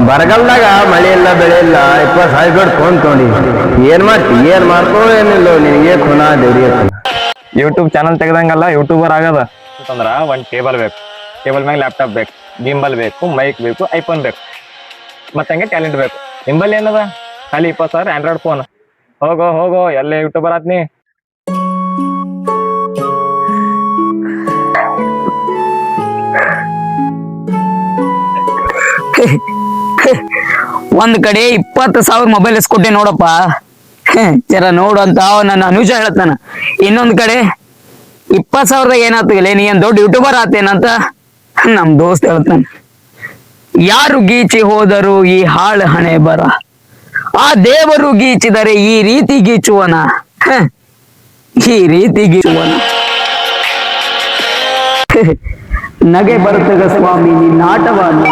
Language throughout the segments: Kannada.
ಬರಗಾಲದಾಗ ಮಳೆ ಇಲ್ಲ ಬೆಳೆ ಇಲ್ಲ 20,000 ಫೋನ್ ತೊಗೊಂಡಿ ಏನ್ ಮಾಡ್ಕೋ ಏನಿಲ್ಲ ನಿನಗೆ ಖುನಾ ದೇವ್ರಿಗೆ ಯೂಟ್ಯೂಬ್ ಚಾನಲ್ ತೆಗ್ದಂಗಲ್ಲ ಯೂಟ್ಯೂಬರ್ ಆಗದ ಅಂತಂದ್ರ ಒಂದ್ ಟೇಬಲ್ ಬೇಕು, ಟೇಬಲ್ ಮ್ಯಾಗ ಲ್ಯಾಪ್ಟಾಪ್ ಬೇಕು, ಗಿಂಬಲ್ ಬೇಕು, ಮೈಕ್ ಬೇಕು, ಐಫೋನ್ ಬೇಕು, ಮತ್ತೆ ಹಂಗೆ ಟ್ಯಾಲೆಂಟ್ ಬೇಕು. ನಿಂಬಲ್ ಏನದ ಖಾಲಿ 20,000 ಆಂಡ್ರಾಯ್ಡ್ ಫೋನ್. ಹೋಗೋ ಎಲ್ಲ ಯೂಟ್ಯೂಬರ್ ಆತ್ನಿ. ಒಂದ್ ಕಡೆ 20,000 ಮೊಬೈಲ್ ಇಸ್ಕೊಟ್ಟೆ ನೋಡಪ್ಪ, ಜರ ನೋಡು ಅಂತ ನನ್ನ ಅನುಜ ಹೇಳತ್ತಾನ. ಇನ್ನೊಂದ್ ಕಡೆ 20,000ದಾಗ ಏನಾಗ್ತಿಲ್ಲ, ನೀ ಏನ್ ದೊಡ್ಡ ಯೂಟ್ಯೂಬರ್ ಆತೇನಂತ ನಮ್ ದೋಸ್ತ್ ಹೇಳ್ತಾನ. ಯಾರು ಗೀಚಿ ಹೋದರು ಈ ಹಾಳು ಹಣೆ ಬರ, ಆ ದೇವರು ಗೀಚಿದರೆ ಈ ರೀತಿ ಗೀಚುವನ, ಈ ರೀತಿ ಗೀಚುವನ. ನಗೆ ಬರ್ತಗ ಸ್ವಾಮಿ ನಿನ್ನ ಆಟವನ್ನು.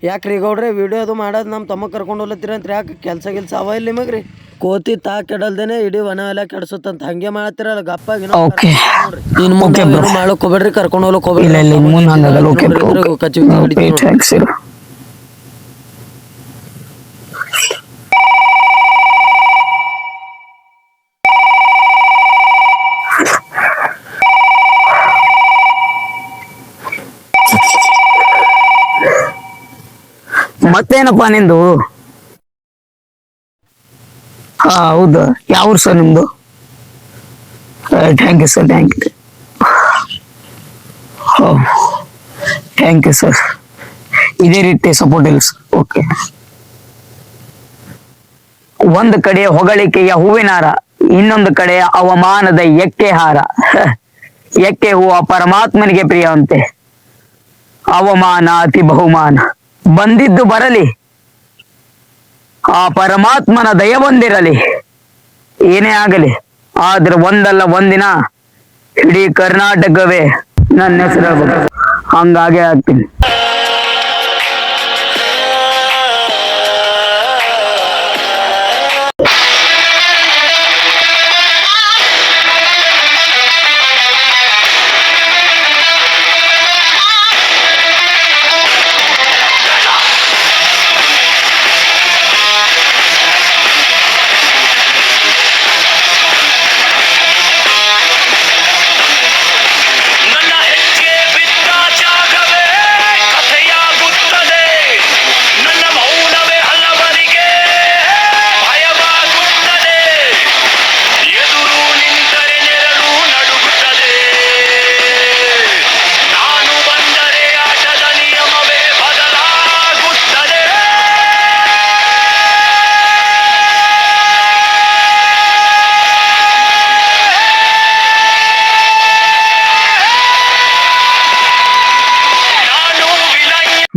ಯಾಕ್ರಿ ಗೌಡ್ರೆ ವಿಡಿಯೋ ಅದು ಮಾಡೋದು ನಮ್ಮ ತಮ್ಮ ಕರ್ಕೊಂಡು ಹೋಗ್ಲತ್ತೀರ ಅಂತ ಯಾಕೆ ಕೆಲಸ ಅವ ಇಲ್ಲಿ ನಿಮಗ್ರಿ? ಕೋತಿ ತಾ ಕೆಡಲ್ದೇನೆ ಇಡೀ ವನ ಎಲ್ಲ ಕೆಡ್ಸುತ್ತಂತ ಹಂಗೆ ಮಾಡತ್ತಿರಲ್ಲ ಗಪ್ಪಾಗಿ. ಇನ್ ಮುಂದೆ ಮಾಡಕ್ ಹೋಗ್ಬೇಡ್ರಿ, ಕರ್ಕೊಂಡು ಹೋಗ್ಲಕ್ ಹೋಗ್ಬೇಡ್ರಿ. ಮತ್ತೇನಪ್ಪ ನಿಂದು? ಹೌದು, ಯಾವ ಸರ್ ನಿಮ್ದು? Thank you sir, thank you sir. ಇದೇ ರೀತಿ ಸಪೋರ್ಟ್ ಇಲ್ಲ ಸರ್. ಓಕೆ. ಒಂದು ಕಡೆ ಹೊಗಳಿಕೆಯ ಹೂವಿನಾರ, ಇನ್ನೊಂದು ಕಡೆ ಅವಮಾನದ ಎಕ್ಕೆ ಹಾರ. ಎಕ್ಕೆ ಹೂವ ಪರಮಾತ್ಮನಿಗೆ ಪ್ರಿಯ ಅಂತೆ, ಅವಮಾನ ಅತಿ ಬಹುಮಾನ. ಬಂದಿದ್ದು ಬರಲಿ, ಆ ಪರಮಾತ್ಮನ ದಯ ಬಂದಿರಲಿ, ಏನೇ ಆಗಲಿ. ಆದ್ರೆ ಒಂದಲ್ಲ ಒಂದಿನ ಇಡೀ ಕರ್ನಾಟಕವೇ ನನ್ನ ಹೆಸರು ಹಂಗಾಗೆ ಆಗ್ತೀನಿ.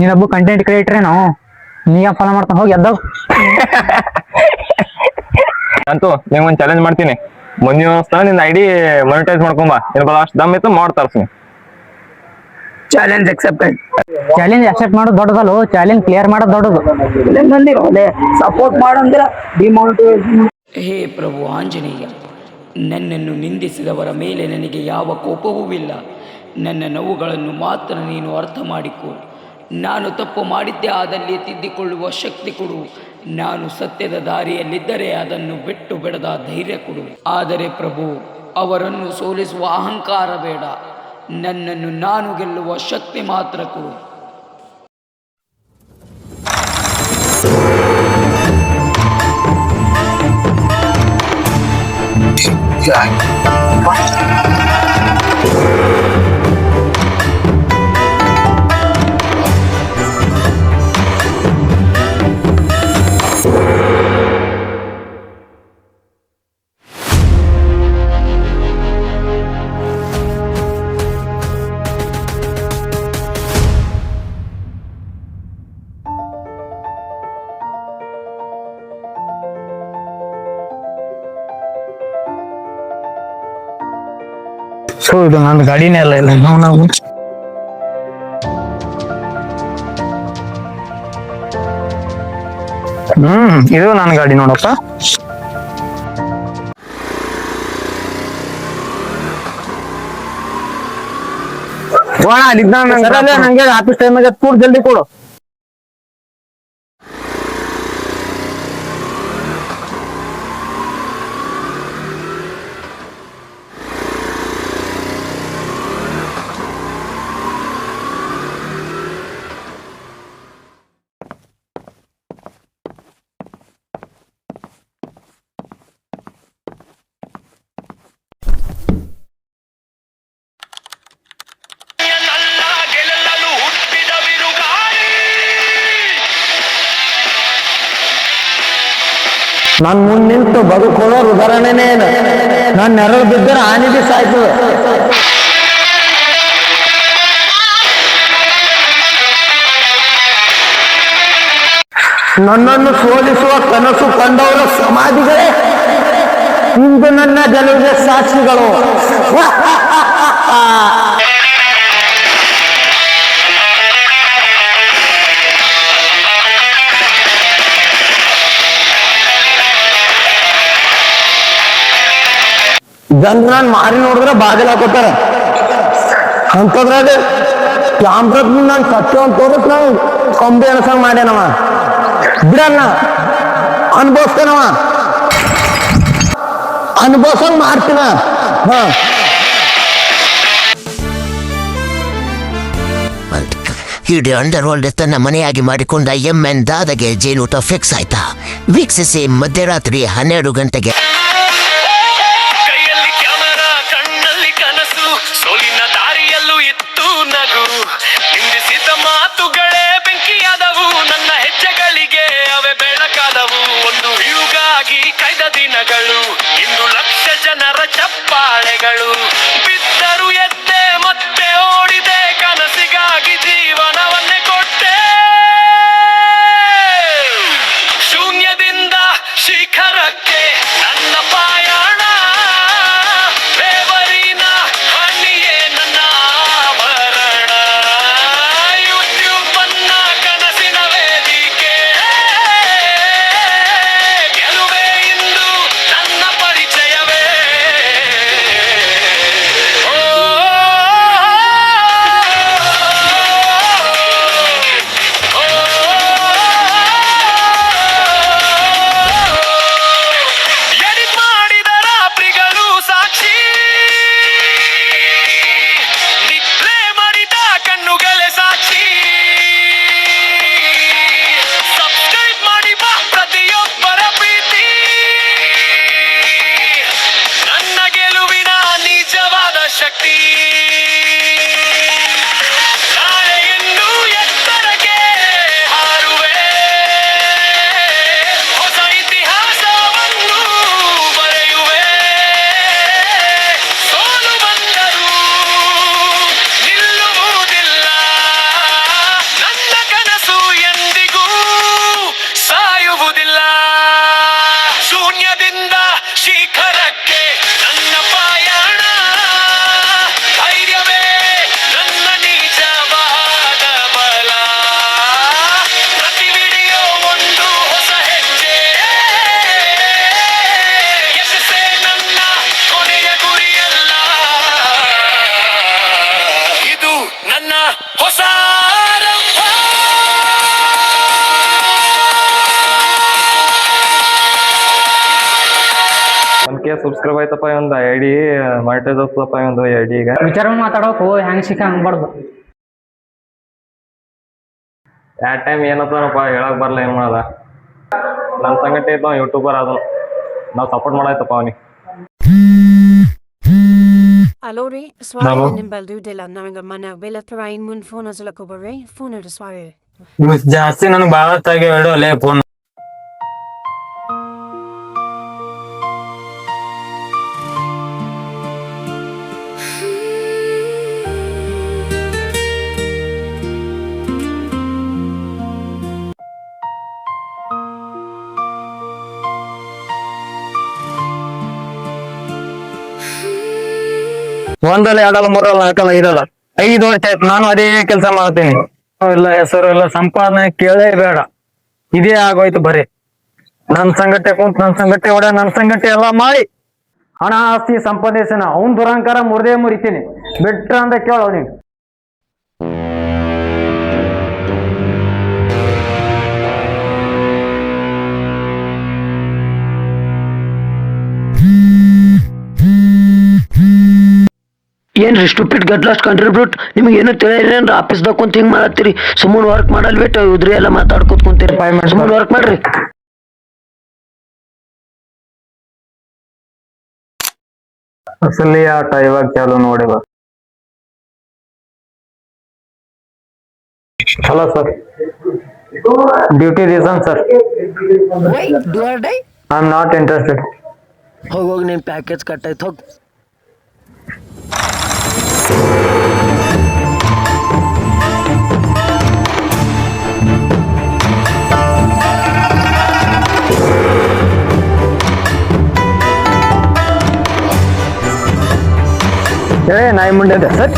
ನೀನೊಬ್ಬ ಕಂಟೆಂಟ್ ಕ್ರಿಯೇಟರ್ ನೀ ಫಾಲೋ ಮಾಡ್ತಾ ಹೋಗಿ ಎದ್ದಾವ್. ಅಂತೂ ನಿಂಗೆ ಒಂದು ಚಾಲೆಂಜ್ ಮಾಡ್ತೀನಿ. ಮುಂದಿನ ವರ್ಷ ನಿನ್ನ ಐಡಿ ಮಾನಿಟೈಸ್ ಮಾಡ್ಕೊಂಬ. ನಿನ್ನ ಅಷ್ಟು ದಮ್ ಇತ್ತು ಮಾಡಿ ತರ್ಸ್ನಿ. Challenge accepted. ಚಾಲೆಂಜ್ ಅಕ್ಸೆಪ್ಟ್ ಮಾಡೋದು ದೊಡ್ಡದಲ್ಲ, ಚಾಲೆಂಜ್ ಕ್ಲಿಯರ್ ಮಾಡೋದು ದೊಡ್ಡದು. ಸಪೋರ್ಟ್ ಮಾಡಂದ್ರ ಡಿಮೋಟಿವೇಶನ್. ಹೇ ಪ್ರಭು ಆಂಜನೇಯ, ನನ್ನನ್ನು ನಿಂದಿಸಿದವರ ಮೇಲೆ ನನಗೆ ಯಾವ ಕೋಪವೂ ಇಲ್ಲ. ನನ್ನ ನೋವುಗಳನ್ನು ಮಾತ್ರ ನೀನು ಅರ್ಥ ಮಾಡಿಕೊ. ನಾನು ತಪ್ಪು ಮಾಡಿದ್ದೆ ಆದಲ್ಲಿ ತಿದ್ದಿಕೊಳ್ಳುವ ಶಕ್ತಿ ಕೊಡು. ನಾನು ಸತ್ಯದ ದಾರಿಯಲ್ಲಿದ್ದರೆ ಅದನ್ನು ಬಿಟ್ಟು ಬಿಡದ ಧೈರ್ಯ ಕೊಡು. ಆದರೆ ಪ್ರಭು, ಅವರನ್ನು ಸೋಲಿಸುವ ಅಹಂಕಾರ ಬೇಡ, ನನ್ನನ್ನು ನಾನು ಗೆಲ್ಲುವ ಶಕ್ತಿ ಮಾತ್ರ ಕೊಡು. ಇದು ನನ್ನ ಗಾಡಿನೇ ಅಲ್ಲ ಇಲ್ಲ ನಾವು ಇದು ನನ್ನ ಗಾಡಿ ನೋಡಪ್ಪ. ನಂಗೆ ಆಫೀಸ್ ಟೈಮಾಗ ಕೂಡ ಜಲ್ದಿ ಕೊಡು. ನಾನ್ ಮುಂದ್ ನಿಂತು ಬದುಕೊಳ್ಳೋರು ಉದಾಹರಣೆನೇ ಏನು, ನಾನ್ ನೆರಳು ಬಿದ್ದರೆ ಆನೆ ಬಿ ಸಾಯ್ತದೆ. ನನ್ನನ್ನು ಸೋಲಿಸುವ ಕನಸು ಕಂಡವರ ಸಮಾಧಿಗಳೇ ಇಂದು ನನ್ನ ಗೆಲುವಿಗೆ ಸಾಕ್ಷಿಗಳು. ಜನ ನಾನ್ ಮಾರಿ ನೋಡಿದ್ರೆ ಬಾಗಿಲು ಹಾಕೋತಾರ ಅಂತದ್ರಾಗ ಕ್ಯಾಮ್ರದ್ ನಾನು ಸತ್ಯ ಅಂತ ತೋರಿಸ್ ನಾವು ಕೊಂಬೆ ಅನ್ಸಂಗ್ ಮಾಡ್ಯಾನವ. ಬಿಡಲ್ಲ, ಅನ್ಭವಿಸ್ತೇನವ, ಅನುಭವಿಸಂಗ್ ಮಾಡ್ತೀನ. ಹ ಇಡೀ ಅಂಡರ್ ವರ್ಲ್ಡ್ ತನ್ನ ಮನೆಯಾಗಿ ಮಾಡಿಕೊಂಡ MN ದಾದಾಗೆ ಜೇನೂಟ ಫಿಕ್ಸ್ ಆಯ್ತಾ? ವೀಕ್ಷಿಸಿ ಮಧ್ಯರಾತ್ರಿ 12 ಗಂಟೆಗೆ. ಕೈಯಲ್ಲಿ ಕ್ಯಾಮರಾ, ಕಣ್ಣಲ್ಲಿ ಕನಸು, ಸೋಲಿನ ದಾರಿಯಲ್ಲೂ ಇತ್ತು ನಗು. ನಿಂದಿಸಿದ ಮಾತುಗಳೇ ಬೆಂಕಿಯಾದವು, ನನ್ನ ಹೆಜ್ಜೆಗಳಿಗೆ ಅವೇ ಬೆಳಕಾದವು. ಒಂದು ಯುಗಾಗಿ ಕೈದ ದಿನಗಳು, ಇಂದು ಲಕ್ಷ ಜನರ ಚಪ್ಪಾಳೆಗಳು. ಬಿದ್ದರು ಎದ್ದೆ ಮತ್ತೆ ಓಡಿದೆ, ಕನಸಿಗಾಗಿ ಜೀವನವನ್ನೇ ಕೊಟ್ಟೆ. ಶೂನ್ಯದಿಂದ ಶಿಖರಕ್ಕೆ ನನ್ನ ಪಾಯಾಣ, ಬೇವರಿನ ಹಣ್ಣಿಯೇ ನನ್ನ ಆಭರಣ. ಯೂಟ್ಯೂಬ್ ನನ್ನ ಕನಸಿನ ವೇದಿಕೆ, ಗೆಲುವೆ ಇಂದು ನನ್ನ ಪರಿಚಯವೇ. ಓ ಎಡಿಟ್ ಮಾಡಿದ ರಾತ್ರಿಗಳು ಸಾಕ್ಷಿ, ನಿದ್ರೆ ಮಾಡಿದ ಕಣ್ಣುಗಳೇ ಸಾಕ್ಷಿ. ಸಬ್ಸ್ಕ್ರೈಬ್ ಮಾಡಿ ಬಾ ಪ್ರತಿಯೊಬ್ಬರ ಪ್ರೀತಿ, ನನ್ನ ಗೆಲುವಿನ ನಿಜವಾದ ಶಕ್ತಿ. ನಾಳೆ ಇನ್ನೂ ಎತ್ತರಕ್ಕೆ ಹಾರುವೆ, ಹೊಸ ಇತಿಹಾಸವನ್ನು ಬರೆಯುವೆ. ಸೋಲು ಬಂದರೂ ನಿಲ್ಲುವುದಿಲ್ಲ, ನನ್ನ ಕನಸು ಎಂದಿಗೂ ಸಾಯುವುದಿಲ್ಲ. ಶೂನ್ಯದಿಂದ ಶಿಖರಕ್ಕೆ ನನ್ನ ಪಾಯಾಣ, ಧೈರ್ಯವೇ ನನ್ನ ನಿಜವಾದ ಬಲ. ಪ್ರತಿ ವಿಡಿಯೋ ಒಂದು ಹೊಸ ಹೆಜ್ಜೆ, ಯಶಸ್ಸೇ ನನ್ನ ಕೊನೆಯ ಗುರಿಯಲ್ಲ. ಇದು ನನ್ನ ಹೊಸ ಆರಂಭ. ಒಂದ್ ಕೇಸ್ ಸಬ್ಸ್ಕ್ರೈಬ್ ಆಯ್ತಪ್ಪ, ಒಂದು ID ಮಾನಿಟೈಸ್ ಆಗ್ತದಪ್ಪ, ಒಂದು ID ಈಗ. ವಿಚಾರ ಮಾತಾಡೋಕು ಹೆಂಗ್ ಸಿಕ್ಕ ಹಂಗ್ಬಾರ್ದು. ಯಾವ ಟೈಮ್ ಏನತ್ತನಪ್ಪ ಹೇಳಕ್ ಬರಲ್ಲ, ಏನ್ ಮಾಡೋದ. ನನ್ನ ಸಂಗತಿ ಇದ್ದ ಯೂಟ್ಯೂಬರ್ ಅದನ್ನು ನಾವು ಸಪೋರ್ಟ್ ಮಾಡಾಯ್ತಪ್ಪ ಅವನಿಗೆ. Allora, sware in baldu della nanga mana bella train mun phone as la cobare phone to sware. ಜಾಸ್ತಿ ನನಗೆ ಭಾಳತ್ತಾಗಿ ಹೇಳು ಅಲ್ಲೇ ಫೋನ್. ಒಂದಲ್ಲ ಎರಡಲ್ಲ ಮೂರಲ್ಲ ನಾಲ್ಕಲ್ಲ ಐದಲ್ಲ 5 ವರ್ಷ ಆಯ್ತು ನಾನು ಅದೇ ಕೆಲಸ ಮಾಡ್ತೀನಿ. ಇಲ್ಲ ಹೆಸರು ಇಲ್ಲ ಸಂಪಾದನೆ ಕೇಳೇ ಬೇಡ, ಇದೇ ಆಗೋಯ್ತು ಬರೀ. ನನ್ ಸಂಗಟೆ ಕುಂತ್ ನನ್ ಸಂಗಟೆ ಹೊಡೆ ನನ್ ಸಂಗಟೆ ಎಲ್ಲ ಮಾಡಿ ಹಣ ಆಸ್ತಿ ಸಂಪಾದಿಸನ ಅವ್ನ್ ದುರಂಕಾರ ಮುರಿದೇ ಮುರಿತೀನಿ. ಬಿಟ್ರ ಅಂತ ಕೇಳ ಅವ್ನಿಗೆ. ಏನ್ರಿ ಸ್ಟುಪಿಡ್ ಗಡ್ಲಾಸ್ಟ್ ಕಂಟ್ರಿಬ್ಯೂಟ್ ನಿಮ್ಗೆ ಏನು ತಿಳಿಯೇನ್ರಿ? ಆಫೀಸ್ದಾಗ ಕುಂತ ಹಿಂಗ್ ಮಾಡತ್ತೀರಿ, ಸುಮ್ಮನೆ ವರ್ಕ್ ಮಾಡಲ್ ಬಿಟ್ಟು ಉದ್ರಿ ಎಲ್ಲ ಮಾತಾಡ್ಕೊತ ಕುಂತೀರಿ. ಸುಮ್ಮನೆ ವರ್ಕ್ ಮಾಡ್ರಿ. ಅಸಲಿ ಆಟ ಇವಾಗ ಚಾಲು ನೋಡಿ. Hello sir, duty reason sir, I am not interested. ಹೋಗೋಗಿ ನಿನ್ ಪ್ಯಾಕೇಜ್ ಕಟ್ ಆಯ್ತು, ಹೋಗ್. ನಾಯಿ ಮುಂಡೆ ಸರ್.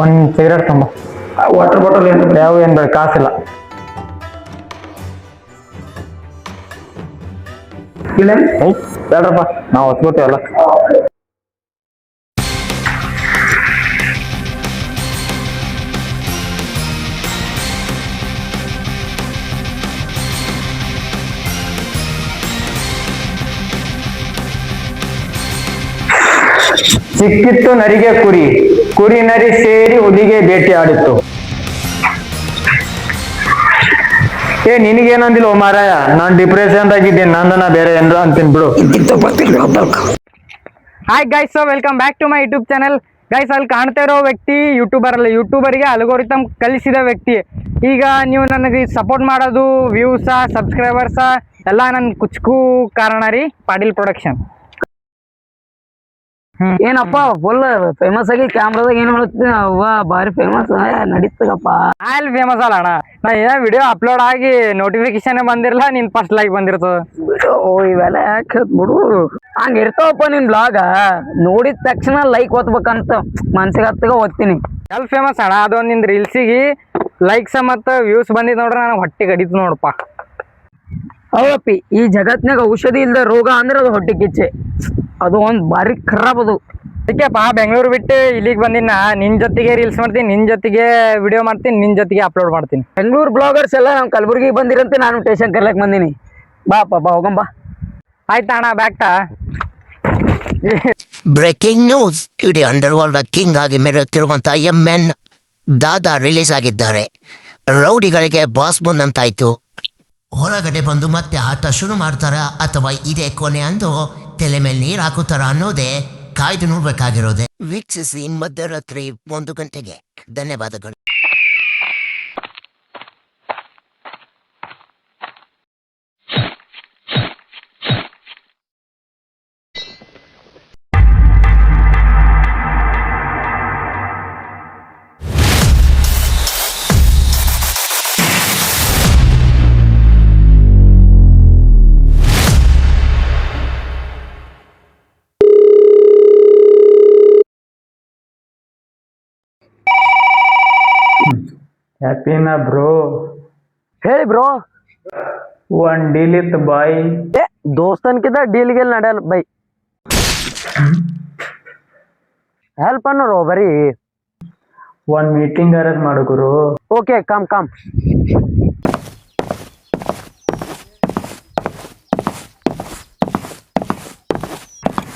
ಒಂದ್ ಸಿಗರೇಟ್ ತುಂಬ, ವಾಟರ್ ಬಾಟಲ್ ಯಾವ ಏನ್ ಬೇಡ, ಕಾಸಿಲ್ಲ. ಬೇಡ್ರಪ್ಪ, ನಾವು ಹೊತ್ಕೋತೀವಲ್ಲ. ಸಿಕ್ಕಿತ್ತು ನರಿಗೆ ಕುರಿ, ಕುರಿ ನರಿ ಸೇರಿ ಹುಲಿಗೆ ಭೇಟಿ ಆಡಿತ್ತು. ನಿನಗೇನಂದಿಲ್ಲ ಓ ಮಾರಾಯ, ನಾನ್ ಡಿಪ್ರೆಷನ್ ಆಗಿದ್ದೀನಿ, ನಂದನ ಬೇರೆ ಏನ್ರ ಅಂತೀನಿ ಬಿಡು. Hi guys, welcome back to my YouTube channel. Guys, ಅಲ್ಲಿ ಕಾಣ್ತಾ ಇರೋ ವ್ಯಕ್ತಿ ಯೂಟ್ಯೂಬರ್ ಅಲ್ಲ, ಯೂಟ್ಯೂಬರ್ಗೆ ಅಲ್ಗೋರಿಥಮ್ ಕಲಿಸಿದ ವ್ಯಕ್ತಿ. ಈಗ ನೀವು ನನಗೆ ಸಪೋರ್ಟ್ ಮಾಡೋದು ವ್ಯೂಸ, ಸಬ್ಸ್ಕ್ರೈಬರ್ಸ ಎಲ್ಲ ನನ್ನ ಕುಚ್ಕು ಕಾರಣ ರೀ. ಪಾಟೀಲ್ ಪ್ರೊಡಕ್ಷನ್. ಏನಪ್ಪ ಫುಲ್ ಫೇಮಸ್ ಆಗಿ ಕ್ಯಾಮ್ರಾದಾಗ ಏನ್ ಮಾಡ್ತೀನಿ, ಅವ್ವ ಬಾರಿ ಫೇಮಸ್ ನಡೀತಗಪ್ಪ. ಅಲ್ಲಿ ಫೇಮಸ್ ಅಲ್ಲ ಅಣ್ಣ, ನಾ ಏನೋ ವಿಡಿಯೋ ಅಪ್ಲೋಡ್ ಆಗಿ ನೋಟಿಫಿಕೇಶನ್ ಬಂದಿರಲ್ಲ, ನಿನ್ ಫಸ್ಟ್ ಲೈಕ್ ಬಂದಿರ್ತದ. ಇವೆಲ್ಲ ಯಾಕೆ ಬಿಡು, ಹಂಗ ಇರ್ತಾವಪ್ಪ ನಿನ್ ಬ್ಲಾಗ. ನೋಡಿದ ತಕ್ಷಣ ಲೈಕ್ ಒತ್ಬೇಕಂತ ಮನ್ಸಿಗೆ ಹತ್ತಗ ಓದ್ತೀನಿ. ಎಲ್ ಫೇಮಸ್ ಅಣ್ಣ, ಅದೊಂದು ನಿಂದು ರೀಲ್ಸಿಗೆ ಲೈಕ್ಸ್ ಮತ್ತು ವ್ಯೂಸ್ ಬಂದಿದ್ ನೋಡ್ರೆ ನನಗೆ ಹೊಟ್ಟೆ ಕಡಿತು ನೋಡಪ್ಪ. ಹೌದಪ್ಪಿ, ಈ ಜಗತ್ನಾಗ ಔಷಧಿ ಇಲ್ದ ರೋಗ ಅಂದ್ರೆ ಅದು ಹೊಟ್ಟೆ ಕಿಚ್ಚೆ. ಅದು ಒಂದ್ ಬಾರಿ ಖರಾಬ್ ಅದು. ಅದಕ್ಕೆಪ್ಪ ಬೆಂಗಳೂರು ಬಿಟ್ಟು ಇಲ್ಲಿಗೆ ಬಂದಿನ, ನಿನ್ ಜೊತೆಗೆ ರೀಲ್ಸ್ ಮಾಡ್ತೀನಿ, ನಿನ್ ಜೊತೆಗೆ ವಿಡಿಯೋ ಮಾಡ್ತೀನಿ, ನಿನ್ ಜೊತೆಗೆ ಅಪ್ಲೋಡ್ ಮಾಡ್ತೀನಿ. ಬೆಂಗಳೂರು ಬ್ಲಾಗರ್ಸ್ ಎಲ್ಲ ನಮ್ ಕಲಬುರ್ಗಿಗೆ ಬಂದಿರಂತೆ, ನಾನು ಸ್ಟೇಷನ್ ಕರ್ಲಕ್ ಬಂದೀನಿ. ಬಾ ಹೋಗಂಬಾ. ಆಯ್ತಾ ಅಣ್ಣ, ಬ್ಯಾಕ್ಟಾ. ಬ್ರೇಕಿಂಗ್ ನ್ಯೂಸ್, ಇಡೀ ಅಂಡರ್ ವರ್ಲ್ಡ್ ಕಿಂಗ್ ಆಗಿ ಮೆರೆಯುತ್ತಿರುವಂತ MN ದಾದಾ ರಿಲೀಸ್ ಆಗಿದ್ದಾರೆ. ರೌಡಿಗಳಿಗೆ ಬಾಸ್ ಬಂದಂತಾಯ್ತು. ಹೊರಗಡೆ ಬಂದು ಮತ್ತೆ ಆಟ ಶುರು ಮಾಡ್ತಾರ ಅಥವಾ ಇದೇ ಕೊನೆ ಅಂದು ತಲೆ ಮೇಲೆ ನೀರು ಹಾಕುತ್ತಾರ ಅನ್ನೋದೇ ಕಾಯ್ದು ನೋಡ್ಬೇಕಾಗಿರೋದೆ. ವೀಕ್ಷಿಸಿ ಮಧ್ಯರಾತ್ರಿ 1 ಗಂಟೆಗೆ. ಧನ್ಯವಾದಗಳು. ಹ್ಯಾಪಿನಾ ಬ್ರೋ? ಹೇಳಿ ಬ್ರೋ. ಒಂದ್ ಡೀಲ್ ಇತ್ತು ಬಾಯ್. ದೋಸ್ತನ್ಕಿಂತ ಡೀಲ್ಗೆಲ್ ನಡೆಯಲ್ಲ ಬೈ. ಹೆಲ್ಪ್ ಅನ್ನೋರು ಬರೀ. ಒಂದ್ ಮೀಟಿಂಗ್ ಅರೇಂಜ್ ಮಾಡು ಗುರು. Okay, come.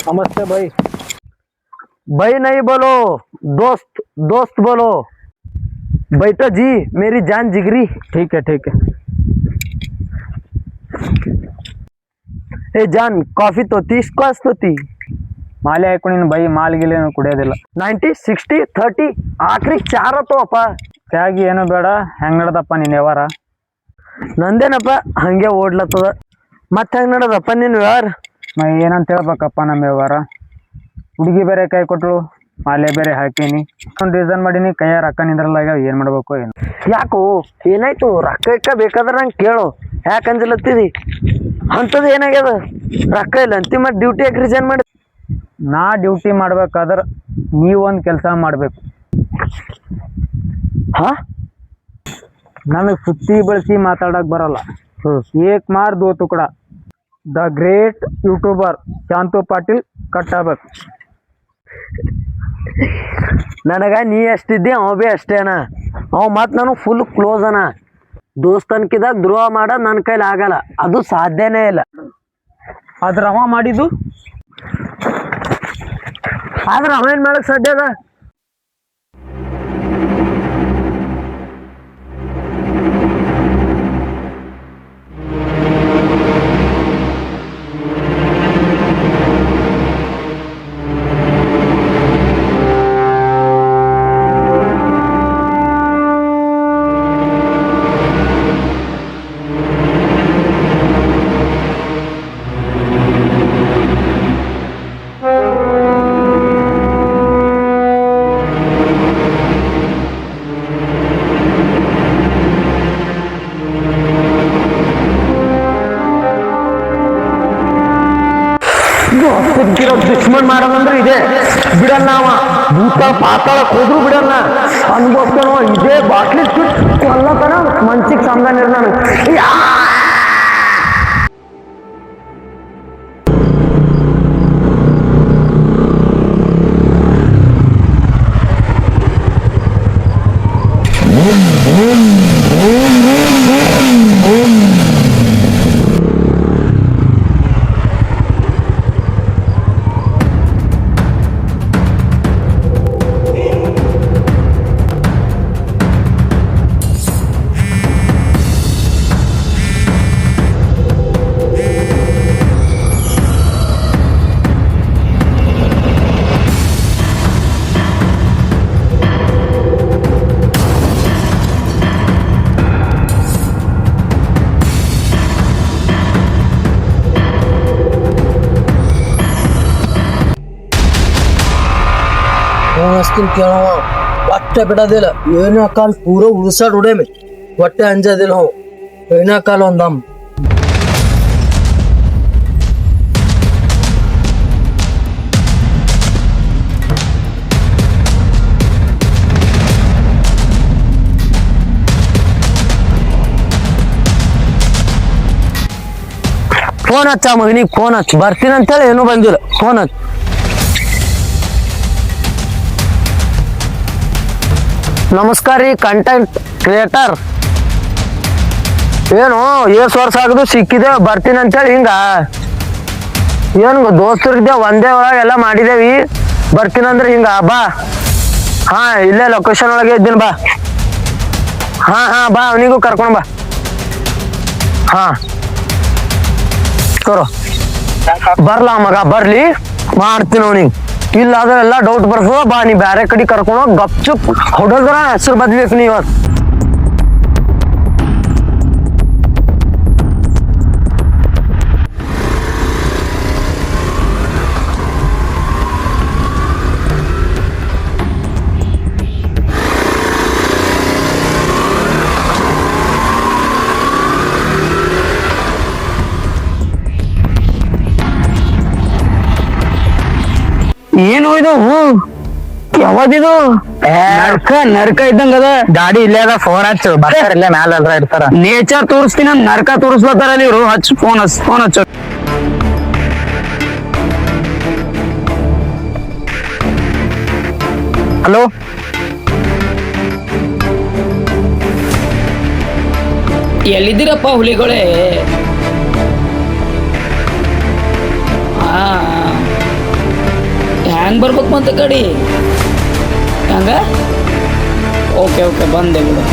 ನಮಸ್ತೆ ಬೈ. भाई नहीं बोलो, दोस्त बोलो. बैठो जी, मेरी जान जिगरी. ठीक है. ए जान, कॉफी तोती, स्क्वाश तोती. ಮಾಲೆ ಹಾಕೊಂಡು ಬೈ, ಮಾಲ್ಗಿಲೇನು ಕುಡಿಯೋದಿಲ್ಲ. 90, 60, 30 ಆಖರಿ 4 तो ಅಪ್ಪ. ತ್ಯಾಗಿ ಏನು ಬೇಡ. ಹೆಂಗ್ ನಡ್ದಪ್ಪ ನಿನ್ ವ್ಯವಹಾರ? ನಂದೇನಪ್ಪ ಹಂಗೆ ಓಡ್ಲತ್ತದ. ಮತ್ತೆ ಹೆಂಗ್ ನಡದಪ್ಪ ನಿನ್ ವ್ಯವಹಾರ? ಏನಂತ ಹೇಳ್ಬೇಕಪ್ಪ ನಮ್ಮ ವ್ಯವಹಾರ? ಹುಡುಗಿ ಬೇರೆ ಕೈ ಕೊಟ್ರು, ಮಾಲೆ ಬೇರೆ ಹಾಕೀನಿ ಒಂದು ರೀಸನ್ ಮಾಡೀನಿ ಕೈಯಾಗ ರೊಕ್ಕ ನಿಂದ್ರಲ್ಲ ಈಗ ಏನ್ ಮಾಡ್ಬೇಕು ಏನು. ಯಾಕೋ ಏನಾಯ್ತು? ರೊಕ್ಕ ಬೇಕಾದ್ರೆ ನಂಗೆ ಕೇಳು, ಯಾಕೆ ಅಂಜಲತ್ತಿದಿ? ಅಂಥದ್ದು ಏನಾಗ್ಯದ? ರೊಕ್ಕ ಇಲ್ಲ ಅಂತಿ ಮತ್ತೆ ಡ್ಯೂಟಿ ಯಾಕೆ ರಿಸೈನ್ ಮಾಡಿ? ನಾ ಡ್ಯೂಟಿ ಮಾಡ್ಬೇಕಾದ್ರೆ ನೀವೊಂದು ಕೆಲಸ ಮಾಡ್ಬೇಕು. ಹಾ, ನನಗೆ ಸುತ್ತಿ ಬಳಸಿ ಮಾತಾಡಕ್ ಬರಲ್ಲ. ಏಕ್ ಮಾರ್ ದೋ ತುಕಡ the great YouTuber Shantu Patil cut ಆಗ್ಬೇಕು. ನನಗ ನೀ ಎಷ್ಟಿದ್ದಿ ಅವ ಭೀ ಅಷ್ಟೇನ. ಅವ ಮತ್ತು ನಾನು ಫುಲ್ ಕ್ಲೋಸ್ ಅನ. ದೋಸ್ತನ್ಕಿದಾಗ ದ್ರೋಹ ಮಾಡೋದು ನನ್ನ ಕೈಲಿ ಆಗಲ್ಲ, ಅದು ಸಾಧ್ಯನೇ ಇಲ್ಲ. ಆದ್ರ ಅವ ಮಾಡಿದ್ದು ಆದ್ರೆ ಅವೇನ್ ಮಾಡಕ್ ಸಾಧ್ಯ ಅದ? ದುಶ್ಮನ್ ಮಾಡೋದಂದ್ರೆ ಇದೆ, ಬಿಡಲ್ಲ ಅವ. ಭೂತ ಪಾತಾಳಕ್ಕೆ ಹೋದ್ರು ಬಿಡಲ್ಲ, ಅನ್ಬೋಸ್ತಾನೋ ಇದೇ ಬಾಟ್ಲಿ ಕೊಲ್ಲತನ ಮನ್ಸಿಗೆ ಸಮಾಧಾನ ಇರ. ನಾನು ಅಸ್ತಿನ ಕೇಳವ ಒಟ್ಟೆ ಬಿಡೋದಿಲ್ಲ. ಏನೋ ಕಾಲ್ ಪೂರ ಉಳ್ಸಾಡ್ ಉಡೇಮಿ, ಹೊಟ್ಟೆ ಅಂಜೋದಿಲ್ಲ. ಹ್ಞೂ ಏನೋ ಕಾಲ ಒಂದಮ್ಮ ಫೋನ್ ಹಚ್ಚ ಮಗನಿಗೆ, ಫೋನ್ ಹಚ್ಚ. ಬರ್ತೀನಿ ಅಂತೇಳಿ ಏನೂ ಬಂದಿಲ್ಲ. ಫೋನ್ ಹಚ್ಚ. ನಮಸ್ಕಾರ ರೀ, ಕಂಟೆಂಟ್ ಕ್ರಿಯೇಟರ್. ಏನು ಏಸ್ ವರ್ಷ ಆಗದು ಸಿಕ್ಕಿದೆ, ಬರ್ತೀನಿ ಅಂತೇಳಿ ಹಿಂಗ ಏನು ದೋಸ್ತರಿದ್ದೆ ಒಂದೇ ಒಳಗೆ ಎಲ್ಲ ಮಾಡಿದೇವಿ. ಬರ್ತೀನಿ ಅಂದ್ರೆ ಹಿಂಗ ಬಾ. ಹಾ, ಇಲ್ಲೇ ಲೊಕೇಶನ್ ಒಳಗೆ ಇದ್ದೀನಿ, ಬಾ. ಹಾ ಬಾ, ಅವನಿಗೂ ಕರ್ಕೊಂಡ್ ಬಾ. ಹಾ ಕರೋ ಬರ್ಲಾ ಮಗ, ಬರ್ಲಿ, ಮಾಡ್ತೀನಿ ಅವನಿಗೆ. ಇಲ್ಲ ಆದ್ರೆ ಎಲ್ಲ ಡೌಟ್ ಬರ್ತದ. ಬಾ, ನೀ ಬ್ಯಾರೆ ಕಡೆ ಕರ್ಕೊಂಡು ಗಪ್ ಚುಪ್ ಹೊಡೋದ್ರ ಹೆಸರು ಬದ್ಬೇಕು ನೀ ಇವತ್ತು. ಏನು ಇದು? ಯಾವದಿದು? ನರ್ಕ ಇದ್ದಂಗ ಅದ. ಗಾಡಿ ಇಲ್ಲೇ ಅದ, ಫೋನ್ ಹಚ್ಚು. ಬರ್ತಾರ ಇಲ್ಲೇ ಮ್ಯಾಲ ಅಲ್ರ ಇರ್ತಾರ. ನೇಚರ್ ತೋರಿಸ್ತೀನಿ, ನರ್ಕ ತೋರಿಸ್ಲತ್ತಾರ ಇವ್ರು. ಹಚ್ಚು, ಫೋನ್ ಹಚ್ಚು. ಹಲೋ, ಎಲ್ಲಿದ್ದೀರಪ್ಪ ಹುಲಿಗಳೇ? ಹ್ಯಾಂಗ್ ಬರ್ಬೇಕು ಮತ್ತೆ ಕಡಿ ಹಂಗ? ಓಕೆ ಬಂದೆ ಬಿಡು.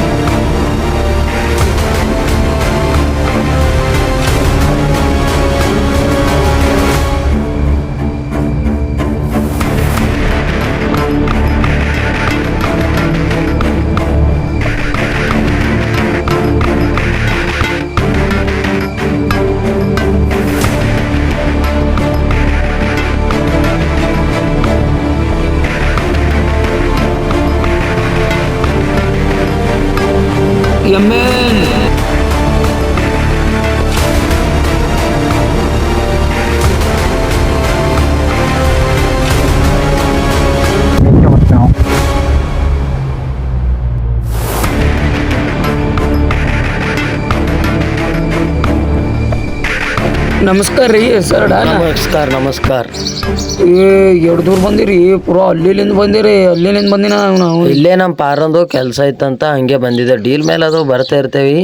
ನಮಸ್ಕಾರ ರೀ ಸರ್ ನಮಸ್ಕಾರ ನಮಸ್ಕಾರ. ಎರಡು ದೂರ ಬಂದಿರಿ ಪೂರಾ ಅಲ್ಲಿಂದ ಬಂದಿರಿ ಅಲ್ಲಿಂದ ಬಂದಿನ ನಾವು ಇಲ್ಲೇ ನಮ್ಮ ಪಾರಂದು ಕೆಲಸ ಐತಂತ ಹಂಗೆ ಬಂದಿದೆ. ಡೀಲ್ ಮೇಲೆ ಅದು ಬರ್ತಾ ಇರ್ತೇವಿ,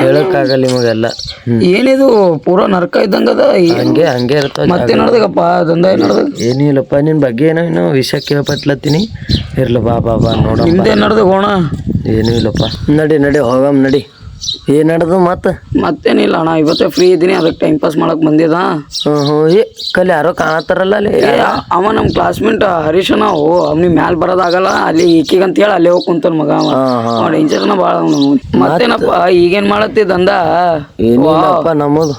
ಹೇಳಕ್ಕಾಗಲ್ಲ ನಿಮಗೆಲ್ಲ. ಏನಿದು ಪೂರಾ ನರಕ ಇದ್ದಂಗದ. ಹಂಗೆ ಇರ್ತಾವ. ಮತ್ತೆ ನಡ್ದಗಪ್ಪ ದಂಧ ನಡ್ದ ಏನಿಲ್ಲಪ್ಪ, ನಿನ್ ಬಗ್ಗೆ ಏನೋ ವಿಷಯ ಕೇಳ್ಪಟ್ಲತ್ತೀನಿ. ಇರ್ಲ ಬಾ ಬಾ ಬಾ ನೋಡ. ನಿಮ್ದೇ ನಡ್ದ ಗೋಣ. ಏನೂ ಇಲ್ಲಪ್ಪ, ನಡಿ ಹೋಗಮ್ ನಡಿ. ಏನ್ ನಡ್ದು ಮತ್ತೇನಿಲ್ಲ ಅಣ್ಣ, ಇವತ್ತೇ ಫ್ರೀ ಇದ್ದೀನಿ, ಅದಕ್ಕೆ ಟೈಮ್ ಪಾಸ್ ಮಾಡಕ್ ಬಂದಿದ. ಕಲ್ ಯಾರೋ ಕಾಣತ್ತಾರಲ್ಲ ಅಲ್ಲಿ. ಅವ ನಮ್ ಕ್ಲಾಸ್ಮೇಟ್ ಹರೀಶ್ ನಾವು ಅವ್ನಿಗೆ ಮ್ಯಾಲ ಬರೋದಾಗಲ್ಲ, ಅಲ್ಲಿ ಈಕಿಗಂತ ಹೇಳಿ ಅಲ್ಲೇ ಹೋಗಿ ಕುಂತಾನ ಮಗ. ಡೇಂಜರ್ನ ಬಾಳ. ಮತ್ತೇನಪ್ಪ ಈಗೇನ್ ಮಾಡತ್ತಿ ದಂದ? ಏನಿಲ್ಲಪ್ಪ ನಮ್ಮದು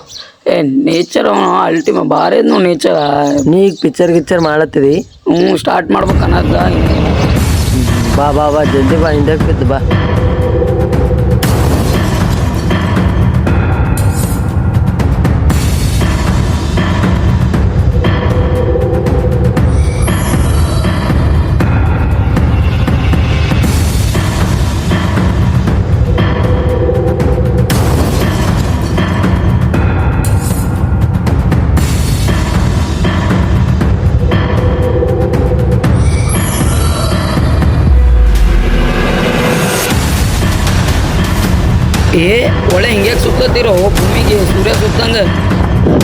ನೇಚರ್ ಅಲ್ಟಿಮ ಬಾರಿ ಇದ್ ನಾವು ನೇಚರ್. ನೀ ಈಗ ಪಿಕ್ಚರ್ ಮಾಡತ್ತಿದಿ? ಸ್ಟಾರ್ಟ್ ಮಾಡ್ಬೇಕು ಅನ್ನೋದ. ಬಾ ಬಾ ಬಾ ಜಲ್ದಿ ಬಾ, ಹಿಂದೆ ಬಿದ್ದು ಬಾ. ಒಳ್ಳೆ ಹಿಂಗೆ ಸುತ್ತತ್ತಿರೋ ಭೂಮಿಗೆ ಸೂರ್ಯ ಸುತ್ತಂಗ.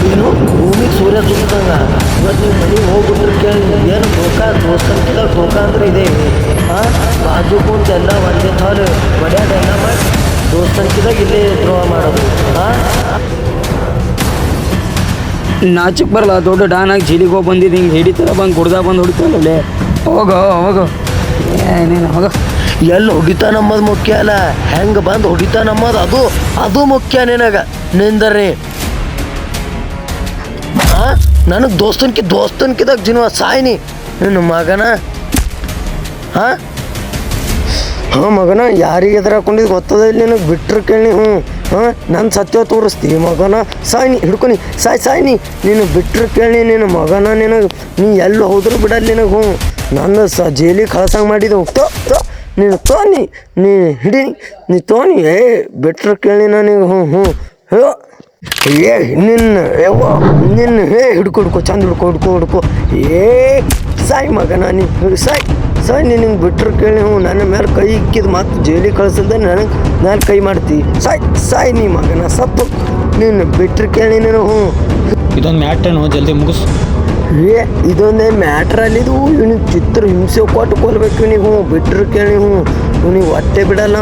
ನೀನು ಭೂಮಿಗೆ ಸೂರ್ಯ ಸುತ್ತಂಗ. ಇವತ್ತು ನೀವು ಮನೆಗೆ ಹೋಗ್ಬಿಟ್ರೆ ಕೇಳಿ ಏನು ದೋಸ್ತಂಕಿದ ಟೋಕ ಅಂದ್ರೆ ಇದೆ. ಬಾಜು ಕುಂತ ಎಲ್ಲ ಒಂದೇ ಥಾಲು ಬಡ್ಯಾಡೆಲ್ಲ ಮಾಡಿ ದೋಸ್ತಂಕಿದಾಗ ಇಲ್ಲೇ ದ್ರೋಹ ಮಾಡೋದು. ನಾಚಕ್ ಬರಲ್ಲ, ದೊಡ್ಡ ಡಾನಾಗಿ ಜೀಲಿಗೆ ಹೋಗಿ ಬಂದಿದ್ದು ಹಿಂಗೆ ಹಿಡಿತಾರ ಬಂದು ಗುಡ್ದ ಬಂದು ಹೊಡಿತಾರಲ್ಲೇ. ಹೋಗೋ ಏನೇನು ಹೋಗ. ಎಲ್ಲಿ ಹೊಡಿತಾ ನಮ್ಮದು ಮುಖ್ಯ ಅಲ್ಲ, ಹೆಂಗೆ ಬಂದು ಹೊಡಿತಾ ನಮ್ಮದು ಅದು ಮುಖ್ಯ. ನಿನಗ ನಿಂದರಿ ನನಗೆ ದೋಸ್ತನ್ಕಿದಾಗ ಜಿನ್ವ ಸಾಯ್ನಿ ನಿನ್ನ ಮಗನ. ಮಗನ ಯಾರಿಗೆ ಎದುರು ಹಾಕೊಂಡಿದ್ದು ಗೊತ್ತದ ಇಲ್ಲಿ ನಿನಗೆ ಬಿಟ್ರೆ ಕೇಳಿ. ನನ್ನ ಸತ್ಯ ತೋರಿಸ್ತೀವಿ ಮಗನ. ಸಾಯ್ನಿ ಹಿಡ್ಕೊನಿ ಸಾಯ್ನಿ ನೀನು ಬಿಟ್ರೆ ಕೇಳಿ ನಿನ್ನ ಮಗನ. ನಿನಗೆ ನೀ ಎಲ್ಲಿ ಹೋದ್ರು ಬಿಡಲ್ಲ ನಿನಗೆ. ನನ್ನ ಜೈಲಿಗೆ ಕಳ್ಸಂಗೆ ಮಾಡಿದ್ದು ನೀನು ತೋನಿ ನೀ ಹಿಡಿ ನೀ ತೋನಿ ಬಿಟ್ರೆ ಕೇಳಿ ನನಗೆ. ನಿನ್ನ ಹಿಡ್ಕೊ ಚಂದ ಹಿಡ್ಕೊ ಸಾಯ್ ಮಗನ. ನೀ ಸಾಯ್ ನಿನಗೆ ಬಿಟ್ರೆ ಕೇಳಿ. ನನ್ನ ಮೇಲೆ ಕೈ ಇಕ್ಕಿದ್ ಮತ್ತೆ ಜೈಲಿಗೆ ಕಳ್ಸಲ್ದೆ ನನಗೆ ಮೇಲೆ ಕೈ ಮಾಡ್ತಿ. ಸಾಯ್ ನೀ ಮಗನ ಸತ್ತು. ನೀನು ಬಿಟ್ರೆ ಕೇಳಿ ನೀನು. ಇದೊಂದು ಮ್ಯಾಟೇನು ಜಲ್ದಿ ಮುಗಿಸು. ಇದೊಂದೇ ಮ್ಯಾಟ್ರಲ್ಲಿದು. ಇವನಿಗೆ ಚಿತ್ರ ಹಿಂಸೆ ಕೊಟ್ಟು ಕೊಲ್ಬೇಕು ನೀವು. ಬಿಟ್ರೆ ಕೇಳಿ ಇವನಿಗೆ ಹೊಟ್ಟೆ ಬಿಡಲ್ಲ.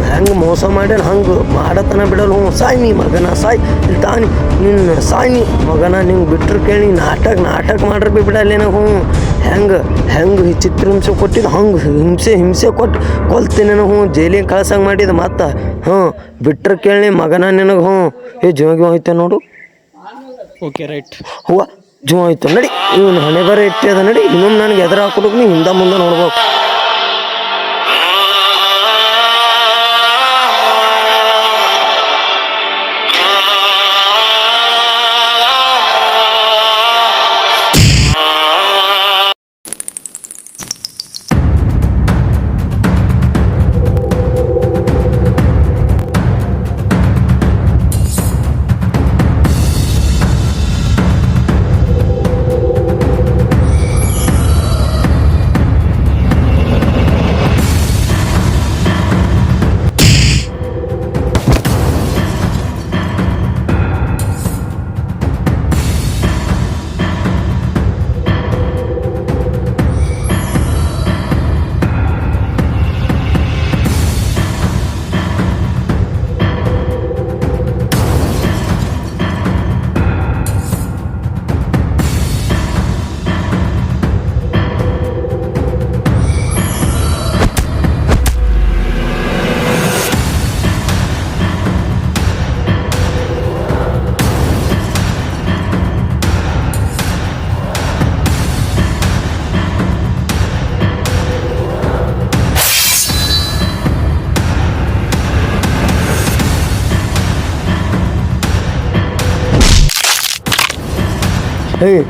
ಹೆಂಗೆ ಮೋಸ ಮಾಡ್ಯಾನ ಹಂಗೆ ಮಾಡತನ ಬಿಡಲ್ಲ. ಸಾಯ್ ನೀ ಮಗನ ಸಾಯ್. ಇಲ್ಲಿ ತಾನಿ ನಿನ್ನ ಸಾಯ್ ನೀ ಮಗನ. ನಿಂಗೆ ಬಿಟ್ರೆ ಕೇಳಿ ನಾಟಕ ಮಾಡ್ರೆ ಭೀ ಬಿಡಲ್ಲ ನಾವು. ಹೆಂಗೆ ಚಿತ್ರ ಹಿಂಸೆ ಕೊಟ್ಟಿದ್ದು ಹಂಗೆ ಹಿಂಸೆ ಕೊಟ್ಟು ಕೊಲ್ತೀನಿ ನಾವು. ಜೈಲಿಗೆ ಕಳ್ಸಂಗೆ ಮಾಡಿದ ಮತ್ತೆ. ಬಿಟ್ರೆ ಕೇಳಿ ಮಗನ ನಿನಗೆ. ಜೋಗಿ ಹೋಯ್ತೆ ನೋಡು. Okay right. ಜೂ ಆಯ್ತು ನಡಿ. ಇವನು ಹಣೆ ಬರ ಇಟ್ಟೆ ಅದ ನಡಿ. ಇನ್ನೊಮ್ಮೆ ನನಗೆ ಎದುರು ಹಾಕೊಡಕ್ಕೆ ನೀವು ಹಿಂದೆ ಮುಂದೆ ನೋಡ್ಬೇಕು.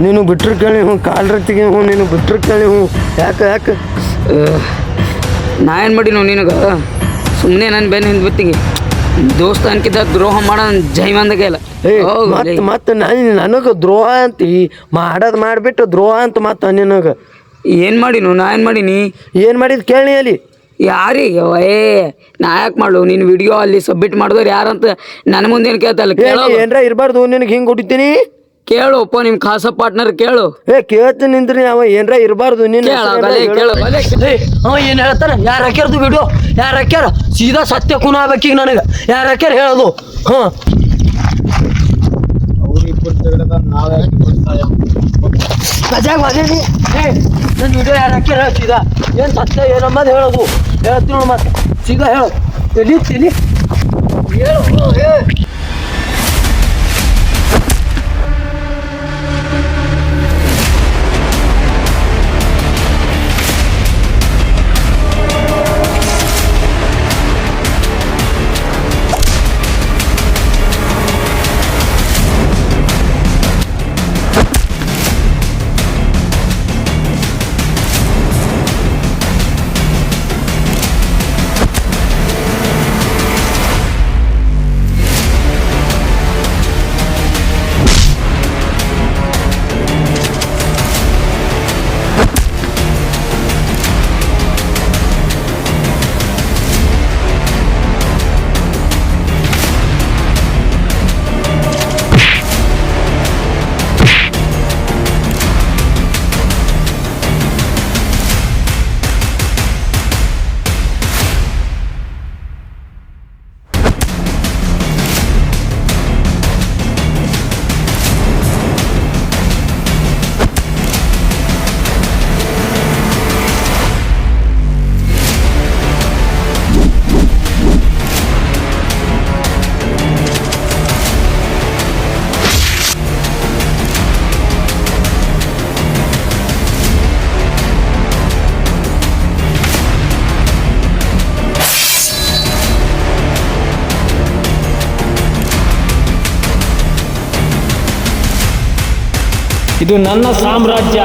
ನೀನು ಬಿಟ್ರೆ ಕೇಳಿ ಕಾಲ್ ರತ್ತಿಗೆ ನೀನು ಬಿಟ್ರೆ ಕೇಳಿ ಯಾಕೆ ನಾ ಏನು ಮಾಡಿ ನಾವು ನಿನಗೆ ಸುಮ್ಮನೆ ನನ್ನ ಬೆನ್ನ ಹಿಂದೆ ಬಿತ್ತಿಗೆ ದೋಸ್ತ ಅನ್ಕಿದ್ದ ದ್ರೋಹ ಮಾಡೋ ಜೈವಂದಗೆ ಇಲ್ಲ ಮತ್ ನನಗ ದ್ರೋಹ ಅಂತಿ ಮಾಡದ್ ಮಾಡ್ಬಿಟ್ಟು ದ್ರೋಹ ಅಂತ ಮತ್ತ ನಿನಗ ಏನ್ ಮಾಡಿನು ನಾ ಏನ್ ಮಾಡೀನಿ ಏನ್ ಮಾಡಿದ್ ಕೇಳಿ ಅಲ್ಲಿ ಯಾರಿಗೆ ನಾ ಯಾಕೆ ಮಾಡು ನೀನ್ ವಿಡಿಯೋ ಅಲ್ಲಿ ಸಬ್ಮಿಟ್ ಮಾಡಿದವ್ರು ಯಾರಂತ ನನ್ನ ಮುಂದೆ ಏನ್ ಕೇಳ್ತಲ್ಲ ಕೇಳೋ ಏನ್ರ ಇರ್ಬಾರ್ದು ನಿನಗೆ ಹಿಂಗ್ ಹೊಡಿತೀನಿ ಕೇಳು ನಿಮ್ ಖಾಸ ಪಾರ್ಟ್ನರ್ ಕೇಳು ಕೇಳ್ತೀನಿ ನಿಂದ್ರಿ ಅವ ಏನ್ರ ಇರ್ಬಾರ್ದು ನೀನ್ ಕೇಳು ಅವ ಏನ್ ಹೇಳ್ತಾನ ಯಾರ ಹಾಕ್ಯಾರದು ವಿಡಿಯೋ ಯಾರ ಹಾಕ್ಯಾರ ಸೀದಾ ಸತ್ಯ ಕುನ ಆಗ್ಬೇಕೀಗ ನನಗ ಯಾರ ಹಾಕ್ಯಾರ ಹೇಳೋದು ಗಜಾಗ ಬದೇನಿ ನನ್ನ ವಿಡಿಯೋ ಯಾರು ಹಾಕ್ಯಾರ ಸೀದಾ ಏನ್ ಸತ್ಯ ಏನಮ್ಮದು ಹೇಳೋದು ಹೇಳ್ತೀನಿ ನೋಡು ಮತ್ತೆ ಸೀದಾ ಹೇಳು ತಿಳಿ ಹೇಳು ಇದು ನನ್ನ ಸಾಮ್ರಾಜ್ಯ.